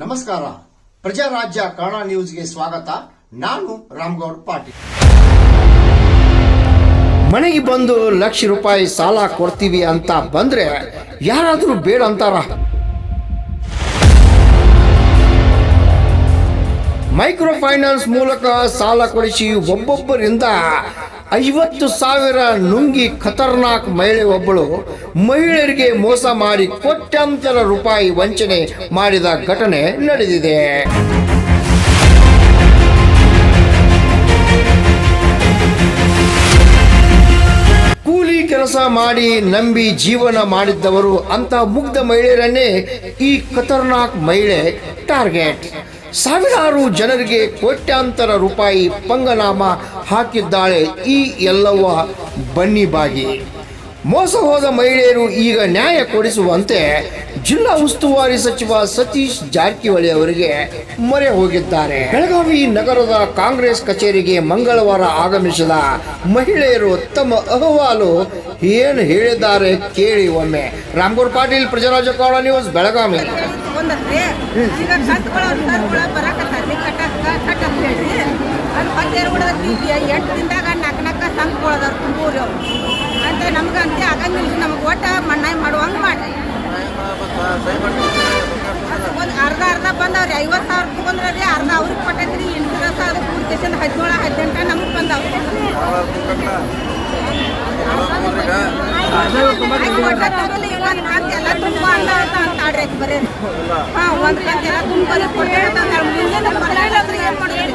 ನಮಸ್ಕಾರ, ಪ್ರಜಾರಾಜ್ಯ ಕನ್ನಡ ನ್ಯೂಸ್ಗೆ ಸ್ವಾಗತ. ನಾನು ರಾಮಗೌಡ ಪಾಟೀಲ್. ಮನೆಗೆ ಬಂದು ಲಕ್ಷ ರೂಪಾಯಿ ಸಾಲ ಕೊಡ್ತೀವಿ ಅಂತ ಬಂದ್ರೆ ಯಾರಾದ್ರೂ ಬೇಡ ಅಂತಾರ? ಮೈಕ್ರೋ ಫೈನಾನ್ಸ್ ಮೂಲಕ ಸಾಲ ಕೊಡಿಸಿ ಒಬ್ಬೊಬ್ಬರಿಂದ 50,000 ನುಂಗಿ ಖತರ್ನಾಕ್ ಮಹಿಳೆ ಒಬ್ಬಳು ಮಹಿಳೆಯರಿಗೆ ಮೋಸ ಮಾಡಿ ಕೋಟ್ಯಾಂತರ ರೂಪಾಯಿ ವಂಚನೆ ಮಾಡಿದ ಘಟನೆ ನಡೆದಿದೆ. ಕೂಲಿ ಕೆಲಸ ಮಾಡಿ ನಂಬಿ ಜೀವನ ಮಾಡಿದ್ದವರು ಅಂತ ಮುಗ್ಧ ಮಹಿಳೆಯರನ್ನೇ ಈ ಖತರ್ನಾಕ್ ಮಹಿಳೆ ಟಾರ್ಗೆಟ್. ಸಾವಿರಾರು ಜನರಿಗೆ ಕೋಟ್ಯಾಂತರ ರೂಪಾಯಿ ಪಂಗನಾಮ ಹಾಕಿದ್ದಾಳೆ ಈ ಎಲ್ಲವ್ವ ಬನ್ನಿಬಾಗಿ. ಮೋಸ ಹೋದ ಮಹಿಳೆಯರು ಈಗ ನ್ಯಾಯ ಕೊಡಿಸುವಂತೆ ಜಿಲ್ಲಾ ಉಸ್ತುವಾರಿ ಸಚಿವ ಸತೀಶ್ ಜಾರಕಿಹೊಳಿ ಅವರಿಗೆ ಮೊರೆ ಹೋಗಿದ್ದಾರೆ. ಬೆಳಗಾವಿ ನಗರದ ಕಾಂಗ್ರೆಸ್ ಕಚೇರಿಗೆ ಮಂಗಳವಾರ ಆಗಮಿಸಿದ ಮಹಿಳೆಯರು ತಮ್ಮ ಅಹವಾಲು ಏನು ಹೇಳಿದ್ದಾರೆ ಕೇಳಿ ಒಮ್ಮೆ. ರಾಮಗೌಡ ಪಾಟೀಲ್, ಪ್ರಜಾರಾಜ್ಯ ಕನ್ನಡ ನ್ಯೂಸ್, ಬೆಳಗಾವಿ. ಅಂತ ನಮ್ಗಂತೆ ಆಗಂಗಿಲ್ಲ, ನಮಗೆ ಒಟ್ಟ ಮಣ್ಣಾಯಿ ಮಾಡುವಂಗೆ ಮಾಡಿ ಒಂದು ಅರ್ಧ ಬಂದವ್ರಿ. 50,000 ತೊಗೊಂಡ್ರಿ, ಅರ್ಧ ಅವ್ರಿಗೆ ಕೊಟ್ಟೈತ್ರಿ. ಇನ್ಸೂರೆನ್ಸ್ ಅದು ಪೂರ್ತಿಸಿಂದ 17-18 ನಮಗೆ ಬಂದವ್ರಿ. ಒಂದು ಕಂತು ಎಲ್ಲ ತುಂಬ ಅಂತಾಡ್ರಿ ಆಯ್ತು ಬರೀ. ಒಂದು ಕಂತು ಎಲ್ಲ ತುಂಬ ಕೊಟ್ಟೆ ಮುಂದಿನ ಬರಲಾದ್ರೆ ಏನು ಮಾಡ್ತೀವಿ?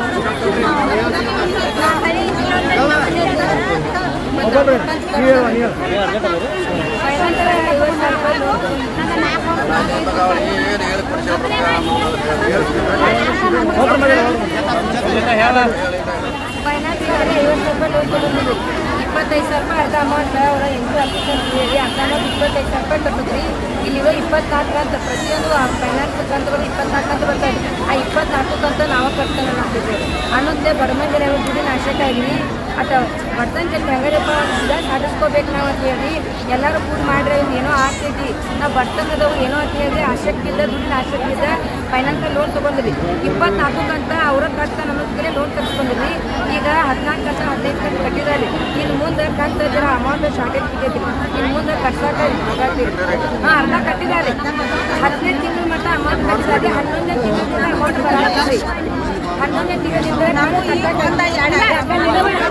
₹25,000 ಅರ್ಧ ಅಮೌಂಟ್ ಅವರ ಎಂಟು ಅಪ್ಲಿಕೇಶನ್ ಹೇಳಿ ಅರ್ಧ ಅಮೌಂಟ್ ₹25,000 ಕಟ್ಟಿದ್ರಿ. ಇಲ್ಲಿ 24 ಅಂತ ಪ್ರತಿಯೊಂದು ಫೈನಾನ್ಸ್ ಕಂತುಗಳು 24 ಅಂತ ಬರ್ತಾರೆ. ಆ 24 ಕಂತು ನಾವು ಕಟ್ತಾನೆ ಮಾಡ್ತಿದ್ವಿ ಅನ್ನೋದೇ ಬಡಮಂದಿರ ದುಡ್ಡಿನ ಆಶಕ್ಕೆ ಆಗಲಿ ಅಟ ಬರ್ತನ ಜೊತೆ ಹೆಂಗಪ್ಪ ಸಾಧಿಸ್ಕೋಬೇಕು ನಾವು ಅಂತ ಹೇಳಿ ಎಲ್ಲರೂ ಕೂಡಿ ಮಾಡ್ರಿ. ಏನೋ ಆಗ್ತೈತಿ, ನಾವು ಬರ್ತನದವು ಏನೋ ಅಂತ ಹೇಳಿ ಆಸಕ್ತಿಯಿಂದ ದುಡ್ಡಿನ ಆಸಕ್ತಿಯಿಂದ ಫೈನಾನ್ಸಲ್ಲಿ ಲೋನ್ ತೊಗೊಂಡ್ರಿ. 24 ಕಂತ ಅವ್ರ ಕಟ್ತಾನೆ ಅನ್ನೋದಕ್ಕೆ ಲೋನ್ ತರಿಸ್ಕೊಂಡಿದ್ರಿ. ಈಗ 14 ಕಂತ 15 ಕಂತ ಕಟ್ಟಿದ್ದಾರೆ. ಇನ್ನು ಮುಂದೆ ಕಂತ ಜರ ಅಮೌಂಟ್ ಶಾರ್ಟೇಜ್ ಬಿದ್ದೈತಿ. ಇನ್ನು ಮುಂದೆ ಕಟ್ಸಾಕ ಅರ್ಧ ಕಟ್ಟಿದ್ದಾರೆ. 15 ತಿಂಗಳ ಮಟ್ಟ ಅಮೌಂಟ್ ಕಟ್ಟಿದ್ದಾರೆ. 11ನೇ ತಿಂಗಳಿಂದ ಅಮೌಂಟ್ ಬರತ್ತೀವಿ. 11ನೇ ತಿಂಗಳಿಂದ ನಾವು ಈಗ 15 ತಿಂಗಳ ಮಟ್ಟ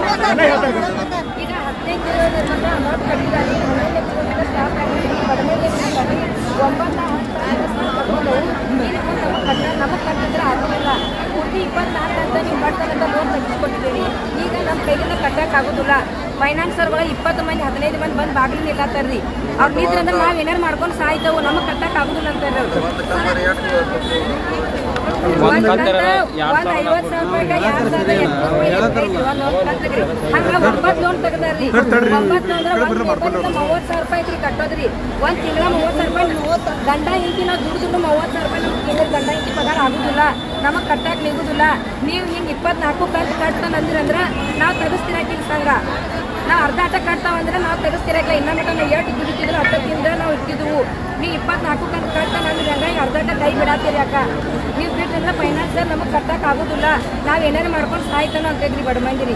ಅಮೌಂಟ್ ಕಟ್ಟಿದ್ದಾರೆ. 11ನೇ ತಿಂಗಳಿಂದ ಸ್ಟಾಪ್ ಆಗಿದ್ದೀವಿ. ಕಡಿಮೆ ಕಟ್ಟಿ 9 ನಮಗೆ ಕಟ್ಟಿದ್ರೆ ಆಗೋದಿಲ್ಲ. ಪೂರ್ತಿ 24 ಅಂತ ನೀವು ಮಾಡ್ತಾರಂತ ಲೋನ್ ತೆಗೆದುಕೊಟ್ಟಿದ್ದೀವಿ. ಈಗ ನಮ್ಮ ಕೈಯಿಂದ ಕಟ್ಟೋಕ್ಕಾಗೋದಿಲ್ಲ. ಫೈನಾನ್ಸರ್ಗಳು 20 ಮಂದಿ 15 ಮಂದಿ ಬಂದು ಬಾಗಿಲು ನಿಲ್ಲಾತಾರ್ರಿ. ಅವ್ರು ನಿಂತ್ರಂದ್ರೆ ನಾವು ಏನಾರು ಮಾಡ್ಕೊಂಡು ಸಾಯ್ತೇವೆ, ನಮಗೆ ಕಟ್ಟೋಕ್ಕಾಗೋದಿಲ್ಲ ಅಂತಾರೆ. ಒಂದು ಕಂತ 50,000 ರೂಪಾಯಿಗೆ 2,800 ಕಂತಗ್ರಿ. ಹಂಗೆ 9 ಲೋನ್ ತೆಗ್ದಾರ್ರಿ. 9 ಅಂದ್ರೆ 30,000 ರೂಪಾಯಿ ಐತ್ರಿ ಕಟ್ಟೋದ್ರಿ. ಒಂದು ತಿಂಗಳ 30,000 ರೂಪಾಯಿ ಗಂಡ ಹಿಂಗೆ ನಾವು ದುಡ್ಡು 30,000 ರೂಪಾಯಿ ನಮ್ಗೆ ತಿಂಗಳ ಗಂಡ ಹಿಂಗೆ ಪಗಾರ ಆಗೋದಿಲ್ಲ, ನಮಗೆ ಕಟ್ಟಕ್ಕೆ ನಿಗೋದಿಲ್ಲ. ನೀವು ಹಿಂಗೆ 24 ಕಂತು ಕಟ್ತಾನಂದ್ರೆ ನಾವು ತೆಗಿಸ್ತಿರಾಕಿಲ್ಲ ಸಂಘ. ನಾವು ಅರ್ಧ ಕಟ್ತಾವಂದ್ರೆ ನಾವು ತೆಗಿಸ್ತಿರಾಕಿಲ್ಲ. ಇನ್ನೂ ಮಟ್ಟ ನಾವು 8 ದುಡಿತಿದ್ರು 10 ತಿಂದ್ರೆ ನಾವು ಇಟ್ಟಿದ್ವು. ನೀವು 24 ಕಂತು ಕಟ್ತಾನಂದ್ರೆ ಹಂಗಾಗಿ ಅರ್ಧ ಕೈ ಬಿಡಾತೀರಿ ಅಕ್ಕ. ನೀವು ಬಿಟ್ಟಂದ್ರೆ ಫೈನಾನ್ಸರ್ ನಮಗೆ ಕಟ್ಟಕ್ಕೆ ಆಗೋದಿಲ್ಲ, ನಾವು ಏನಾರು ಮಾಡ್ಕೊಂಡು ಸಾಯ್ತಾನ ಅಂತೇಳ್ರಿ ಬಡ ಮಂದಿರಿ.